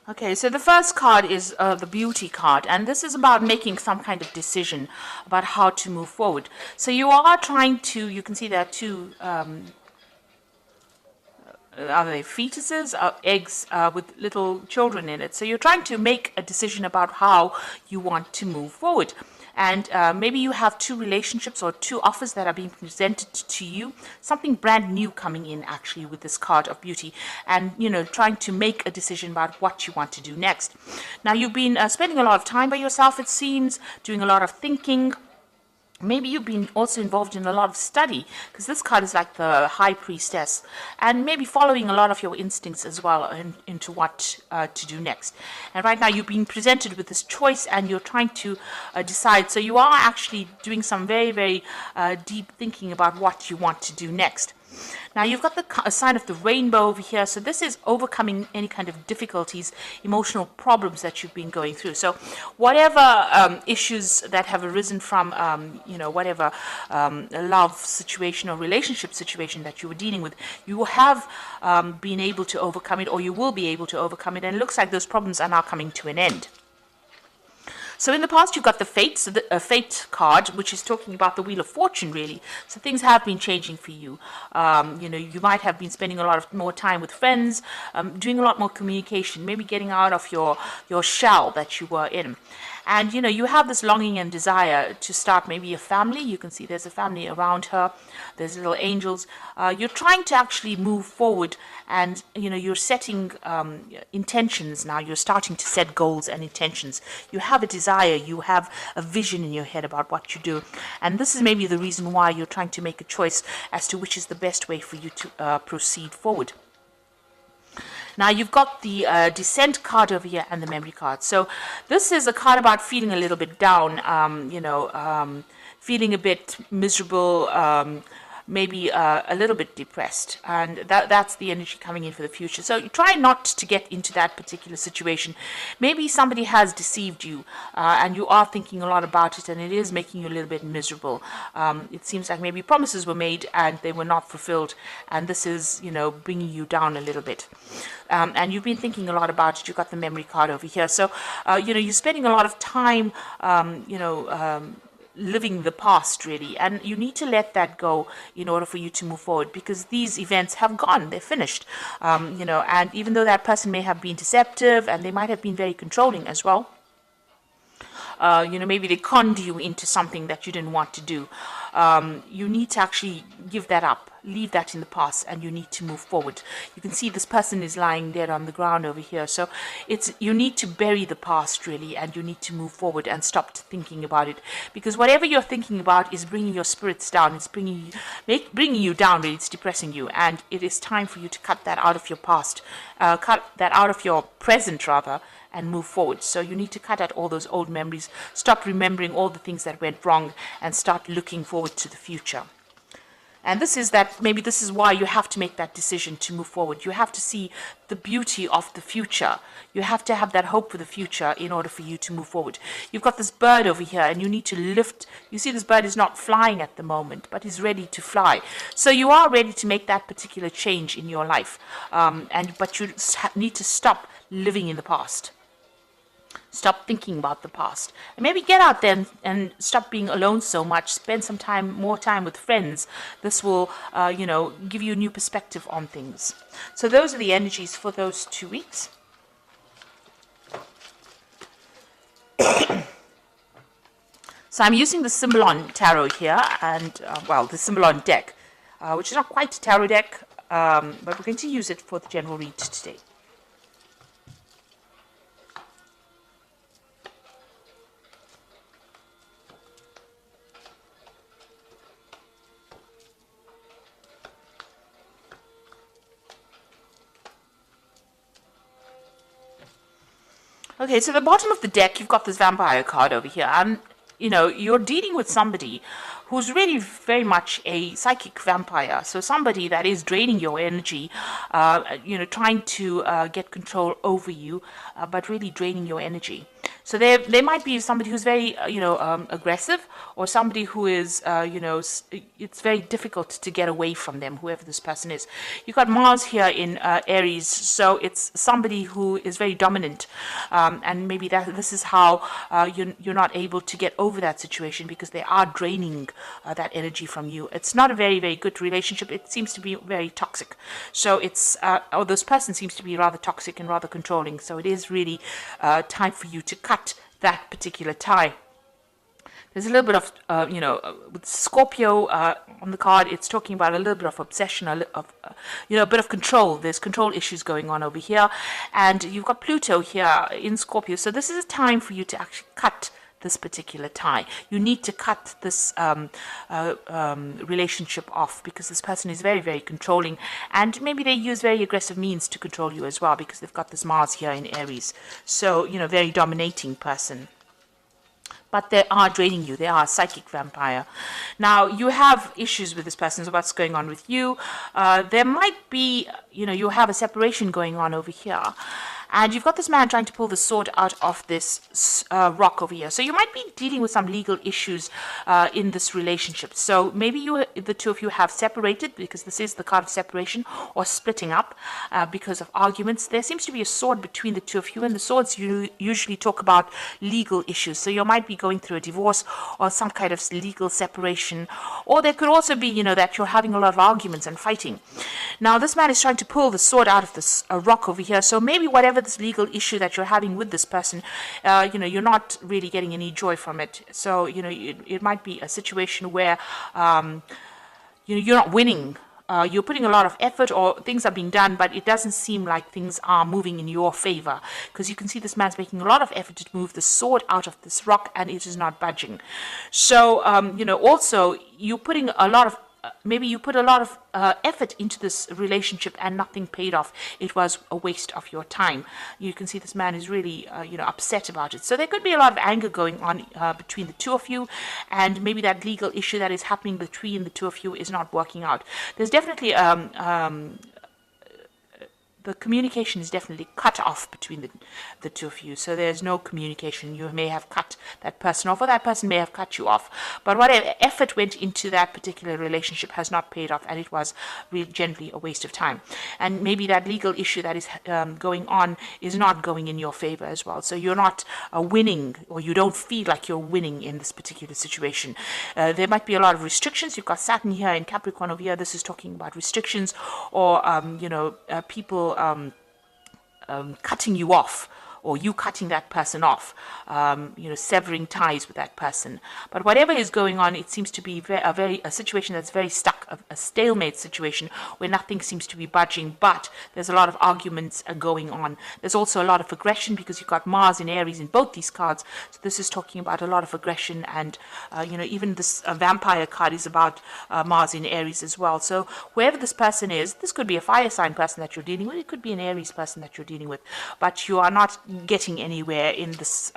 Okay, so the first card is the beauty card, and this is about making some kind of decision about how to move forward. So you are trying to, you can see there are two, are they fetuses, eggs with little children in it. So you're trying to make a decision about how you want to move forward. And maybe you have two relationships or two offers that are being presented to you, something brand new coming in actually with this card of beauty, and trying to make a decision about what you want to do next. Now you've been spending a lot of time by yourself, it seems, doing a lot of thinking. Maybe you've been also involved in a lot of study, because this card is like the high priestess, and maybe following a lot of your instincts as well into what to do next. And right now you've been presented with this choice and you're trying to decide. So you are actually doing some very, very deep thinking about what you want to do next. Now you've got the sign of the rainbow over here. So this is overcoming any kind of difficulties, emotional problems that you've been going through. So whatever issues that have arisen from, whatever love situation or relationship situation that you were dealing with, you have been able to overcome it, or you will be able to overcome it. And it looks like those problems are now coming to an end. So in the past, you've got the Fate, so the Fate card, which is talking about the Wheel of Fortune, really. So things have been changing for you. You might have been spending a lot of more time with friends, doing a lot more communication, maybe getting out of your shell that you were in. And, you have this longing and desire to start maybe a family. You can see there's a family around her. There's little angels. You're trying to actually move forward, and, you're setting intentions now. You're starting to set goals and intentions. You have a desire. You have a vision in your head about what you do. And this is maybe the reason why you're trying to make a choice as to which is the best way for you to proceed forward. Now you've got the Descent card over here and the Memory card. So this is a card about feeling a little bit down, feeling a bit miserable, maybe a little bit depressed, and that's the energy coming in for the future. So you try not to get into that particular situation. Maybe somebody has deceived you, and you are thinking a lot about it, and it is making you a little bit miserable. It seems like maybe promises were made and they were not fulfilled, and this is bringing you down a little bit. And you've been thinking a lot about it. You've got the Memory card over here. So you're spending a lot of time living the past, really, and you need to let that go in order for you to move forward, because these events have gone, they're finished, and even though that person may have been deceptive and they might have been very controlling as well, maybe they conned you into something that you didn't want to do. You need to actually give that up, leave that in the past, and you need to move forward. You can see this person is lying dead on the ground over here. So you need to bury the past, really, and you need to move forward and stop thinking about it, because whatever you're thinking about is bringing your spirits down. It's bringing you down, really. It's depressing you, and it is time for you to cut that out of your past, cut that out of your present, rather, and move forward. So you need to cut out all those old memories, stop remembering all the things that went wrong, and start looking forward to the future. And maybe this is why you have to make that decision to move forward. You have to see the beauty of the future. You have to have that hope for the future in order for you to move forward. You've got this bird over here, and you need to lift. You see this bird is not flying at the moment, but is ready to fly. So you are ready to make that particular change in your life. But you need to stop living in the past. Stop thinking about the past, and maybe get out there and stop being alone so much. Spend some more time with friends. This will, give you a new perspective on things. So those are the energies for those 2 weeks. So I'm using the Symbolon Tarot here, and the Symbolon deck, which is not quite a tarot deck, but we're going to use it for the general read today. Okay, so at the bottom of the deck, you've got this Vampire card over here, and, you're dealing with somebody who's really very much a psychic vampire. So somebody that is draining your energy, trying to get control over you, but really draining your energy. So there might be somebody who's very, aggressive, or somebody who is, it's very difficult to get away from them, whoever this person is. You've got Mars here in Aries, so it's somebody who is very dominant, and maybe this is how you're not able to get over that situation, because they are draining that energy from you. It's not a very, very good relationship. It seems to be very toxic. So or this person seems to be rather toxic and rather controlling. So it is really time for you to cut that particular tie. There's a little bit of, with Scorpio on the card, it's talking about a little bit of obsession, a bit of control. There's control issues going on over here. And you've got Pluto here in Scorpio. So this is a time for you to actually cut this particular tie. You need to cut this relationship off, because this person is very, very controlling, and maybe they use very aggressive means to control you as well, because they've got this Mars here in Aries. So, very dominating person. But they are draining you. They are a psychic vampire. Now, you have issues with this person, so what's going on with you? There might be, you have a separation going on over here. And you've got this man trying to pull the sword out of this rock over here. So you might be dealing with some legal issues in this relationship. So maybe the two of you have separated, because this is the card of separation, or splitting up because of arguments. There seems to be a sword between the two of you, and the swords usually talk about legal issues. So you might be going through a divorce or some kind of legal separation. Or there could also be, that you're having a lot of arguments and fighting. Now, this man is trying to pull the sword out of this rock over here. So maybe whatever this legal issue that you're having with this person, you're not really getting any joy from it. So, it might be a situation where, you're not winning. You're putting a lot of effort, or things are being done, but it doesn't seem like things are moving in your favor, because you can see this man's making a lot of effort to move the sword out of this rock, and it is not budging. So, also you're putting a lot of maybe you put a lot of effort into this relationship and nothing paid off. It was a waste of your time. You can see this man is really, upset about it. So there could be a lot of anger going on between the two of you, and maybe that legal issue that is happening between the two of you is not working out. There's definitely the communication is definitely cut off between the two of you. So there's no communication. You may have cut that person off, or that person may have cut you off. But whatever effort went into that particular relationship has not paid off, and it was really generally a waste of time. And maybe that legal issue that is going on is not going in your favor as well. So you're not winning, or you don't feel like you're winning in this particular situation. There might be a lot of restrictions. You've got Saturn here in Capricorn over here. This is talking about restrictions, or, people cutting you off, or you cutting that person off, severing ties with that person. But whatever is going on, it seems to be a situation that's very stuck, a stalemate situation where nothing seems to be budging, but there's a lot of arguments going on. There's also a lot of aggression, because you've got Mars in Aries in both these cards. So this is talking about a lot of aggression, and, even this vampire card is about Mars in Aries as well. So whoever this person is, this could be a fire sign person that you're dealing with. It could be an Aries person that you're dealing with, but you are not getting anywhere in this,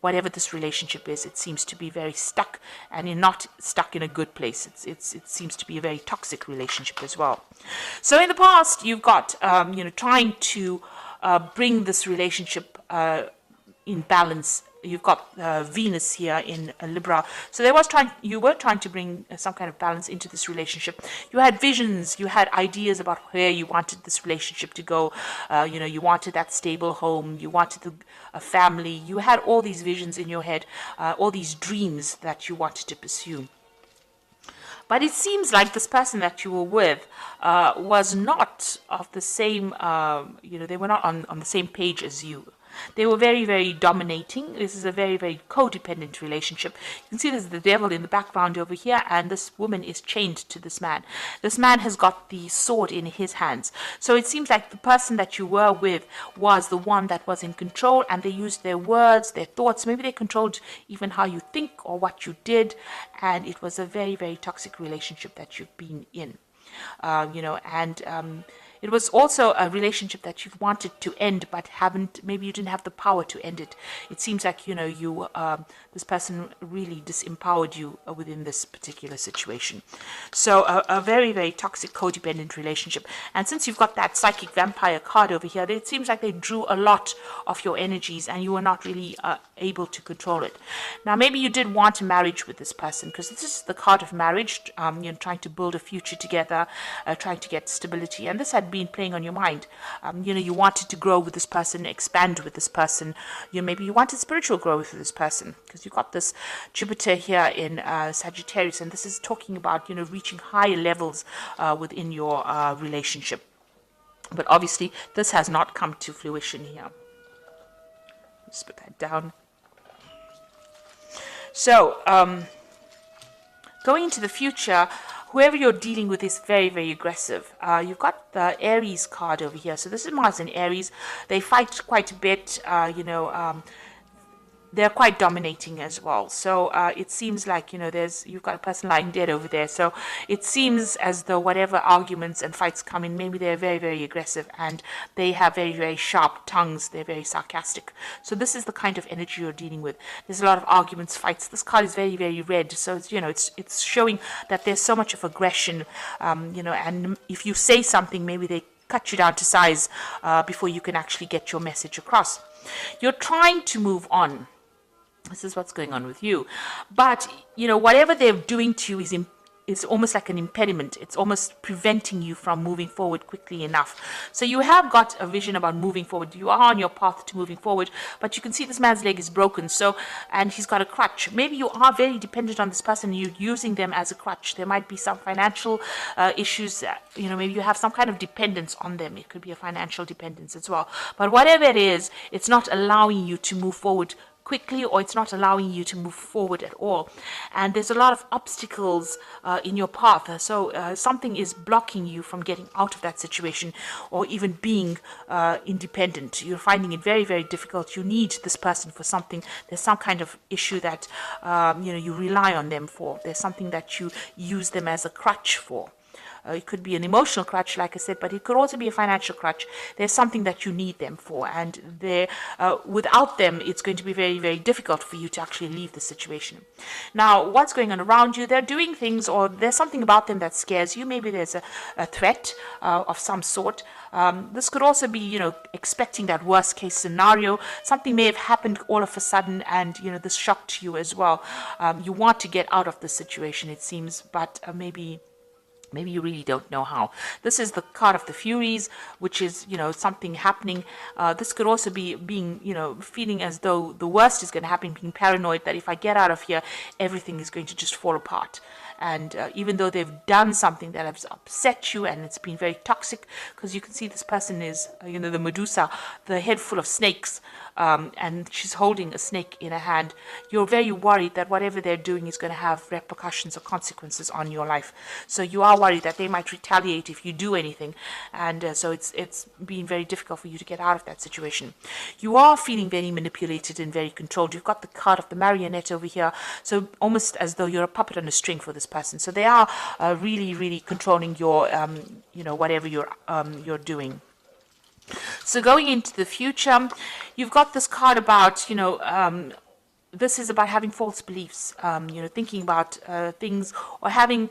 whatever this relationship is. It seems to be very stuck, and you're not stuck in a good place. It seems to be a very toxic relationship as well. So in the past, you've got, trying to bring this relationship in balance. You've got Venus here in Libra. So you were trying to bring some kind of balance into this relationship. You had visions, you had ideas about where you wanted this relationship to go. You wanted that stable home, you wanted a family. You had all these visions in your head, all these dreams that you wanted to pursue. But it seems like this person that you were with was not of the same, they were not on the same page as you. They were very, very dominating. This is a very, very codependent relationship. You can see there's the devil in the background over here, and this woman is chained to this man. This man has got the sword in his hands. So it seems like the person that you were with was the one that was in control, and they used their words, their thoughts. Maybe they controlled even how you think or what you did, and it was a very, very toxic relationship that you've been in. It was also a relationship that you've wanted to end, but haven't. Maybe you didn't have the power to end it. It seems like this person really disempowered you within this particular situation. So a very, very toxic, codependent relationship. And since you've got that psychic vampire card over here, it seems like they drew a lot of your energies, and you were not really able to control it. Now, maybe you did want a marriage with this person, because this is the card of marriage. Trying to build a future together, trying to get stability, and this had been playing on your mind. You wanted to grow with this person, expand with this person. Maybe you wanted spiritual growth with this person, because you've got this Jupiter here in Sagittarius, and this is talking about reaching higher levels within your relationship. But obviously, this has not come to fruition here. Let's put that down. So, going into the future, whoever you're dealing with is very, very aggressive. You've got the Aries card over here. So this is Mars and Aries. They fight quite a bit, they're quite dominating as well. So it seems like, you've got a person lying dead over there. So it seems as though whatever arguments and fights come in, maybe they're very, very aggressive, and they have very, very sharp tongues. They're very sarcastic. So this is the kind of energy you're dealing with. There's a lot of arguments, fights. This card is very, very red. So it's showing that there's so much of aggression, and if you say something, maybe they cut you down to size before you can actually get your message across. You're trying to move on. This is what's going on with you. But, whatever they're doing to you is almost like an impediment. It's almost preventing you from moving forward quickly enough. So you have got a vision about moving forward. You are on your path to moving forward, but you can see this man's leg is broken. And he's got a crutch. Maybe you are very dependent on this person. You're using them as a crutch. There might be some financial issues. Maybe you have some kind of dependence on them. It could be a financial dependence as well. But whatever it is, it's not allowing you to move forward quickly, or it's not allowing you to move forward at all. And there's a lot of obstacles in your path. So something is blocking you from getting out of that situation, or even being independent. You're finding it very, very difficult. You need this person for something. There's some kind of issue that you rely on them for. There's something that you use them as a crutch for. It could be an emotional crutch, like I said, but it could also be a financial crutch. There's something that you need them for, and without them, it's going to be very, very difficult for you to actually leave the situation. Now, what's going on around you? They're doing things, or there's something about them that scares you. Maybe there's a threat of some sort. This could also be, expecting that worst case scenario. Something may have happened all of a sudden, and, this shocked you as well. You want to get out of the situation, it seems, but maybe you really don't know how. This is the card of the Furies, which is, something happening. This could also be being, feeling as though the worst is going to happen, being paranoid that if I get out of here, everything is going to just fall apart. And even though they've done something that has upset you, and it's been very toxic, because you can see this person is, the Medusa, the head full of snakes, and she's holding a snake in her hand. You're very worried that whatever they're doing is going to have repercussions or consequences on your life. So you are worried that they might retaliate if you do anything, and so it's been very difficult for you to get out of that situation. You are feeling very manipulated and very controlled. You've got the card of the marionette over here, so almost as though you're a puppet on a string for this person. So they are really, really controlling your, whatever you're doing. So going into the future, you've got this card about, this is about having false beliefs, thinking about things, or having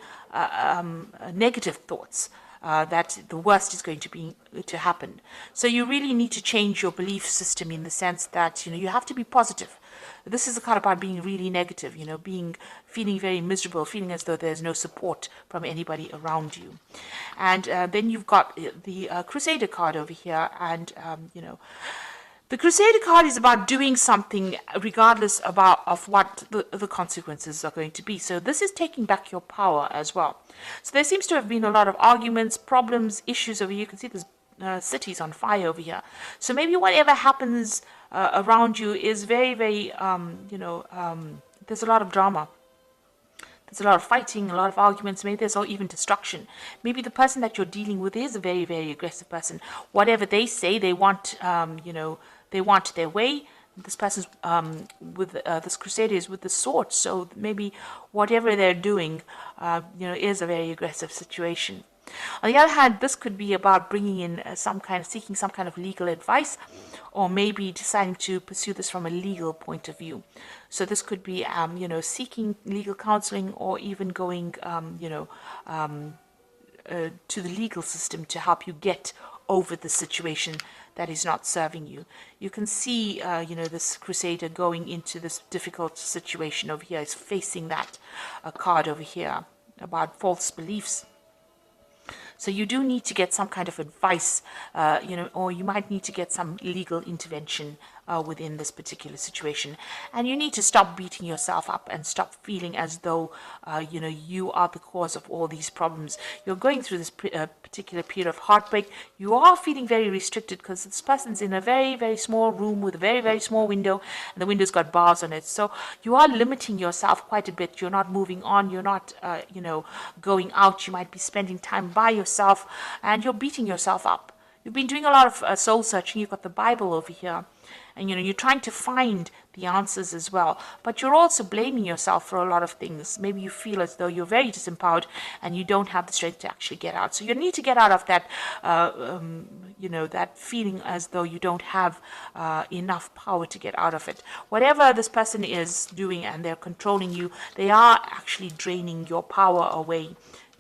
negative thoughts. That the worst is going to happen. So you really need to change your belief system, in the sense that you have to be positive. This is a card about being really negative, feeling very miserable, feeling as though there's no support from anybody around you. And then you've got the Crusader card over here, and the Crusader card is about doing something regardless of what the consequences are going to be. So this is taking back your power as well. So there seems to have been a lot of arguments, problems, issues over here. You can see there's cities on fire over here. So maybe whatever happens around you is very, very, there's a lot of drama. There's a lot of fighting, a lot of arguments. Maybe there's even destruction. Maybe the person that you're dealing with is a very, very aggressive person. Whatever they say, they want, they want their way. This person's with this Crusader is with the sword. So maybe whatever they're doing, is a very aggressive situation. On the other hand, this could be about bringing in seeking some kind of legal advice, or maybe deciding to pursue this from a legal point of view. So this could be, seeking legal counseling, or even going, to the legal system to help you get over the situation that is not serving you. You can see, this crusader going into this difficult situation over here. Is facing that card over here about false beliefs. So you do need to get some kind of advice, or you might need to get some legal intervention within this particular situation. And you need to stop beating yourself up and stop feeling as though, you are the cause of all these problems. You're going through this particular period of heartbreak. You are feeling very restricted because this person's in a very, very small room with a very, very small window, and the window's got bars on it. So you are limiting yourself quite a bit. You're not moving on. You're not, going out. You might be spending time by yourself, and you're beating yourself up. You've been doing a lot of soul searching. You've got the Bible over here. And, you're trying to find the answers as well. But you're also blaming yourself for a lot of things. Maybe you feel as though you're very disempowered and you don't have the strength to actually get out. So you need to get out of that, that feeling as though you don't have enough power to get out of it. Whatever this person is doing and they're controlling you, they are actually draining your power away,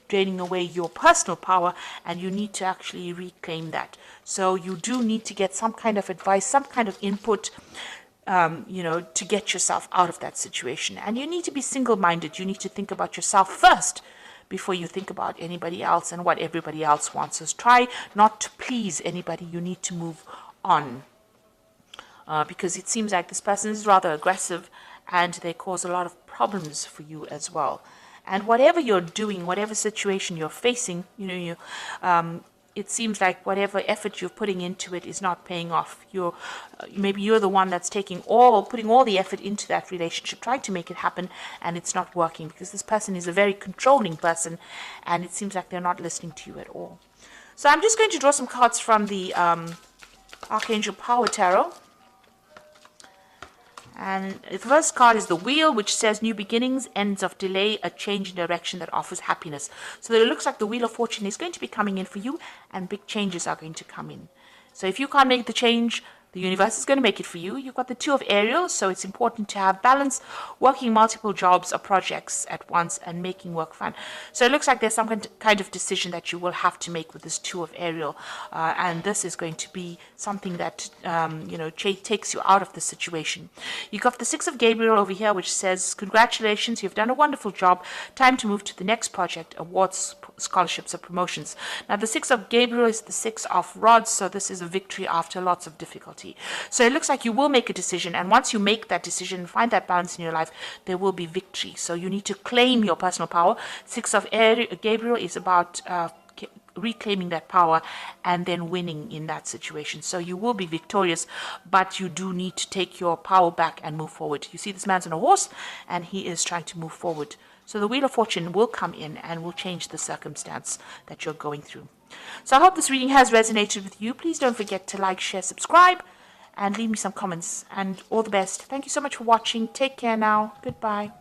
draining away your personal power, and you need to actually reclaim that. So you do need to get some kind of advice, some kind of input, to get yourself out of that situation. And you need to be single-minded. You need to think about yourself first before you think about anybody else and what everybody else wants. So try not to please anybody. You need to move on. Because it seems like this person is rather aggressive, and they cause a lot of problems for you as well. And whatever you're doing, whatever situation you're facing, it seems like whatever effort you're putting into it is not paying off. Maybe you're the one that's putting all the effort into that relationship, trying to make it happen, and it's not working because this person is a very controlling person, and it seems like they're not listening to you at all. So I'm just going to draw some cards from the Archangel Power Tarot. And the first card is the Wheel, which says new beginnings, ends of delay, a change in direction that offers happiness. So it looks like the Wheel of Fortune is going to be coming in for you, and big changes are going to come in. So if you can't make the change, the universe is going to make it for you. You've got the Two of Ariel, so it's important to have balance, working multiple jobs or projects at once and making work fun. So it looks like there's some kind of decision that you will have to make with this Two of Ariel, and this is going to be something that takes you out of the situation. You've got the Six of Gabriel over here, which says, congratulations, you've done a wonderful job. Time to move to the next project, awards, scholarships, or promotions. Now the Six of Gabriel is the Six of Rods, so this is a victory after lots of difficulty. So it looks like you will make a decision, and once you make that decision, find that balance in your life, there will be victory. So you need to claim your personal power. Six of Gabriel is about reclaiming that power and then winning in that situation. So you will be victorious, but you do need to take your power back and move forward. You see this man's on a horse, and he is trying to move forward. So the Wheel of Fortune will come in and will change the circumstance that you're going through. So I hope this reading has resonated with you. Please don't forget to like, share, subscribe, and leave me some comments. And all the best. Thank you so much for watching. Take care now. Goodbye.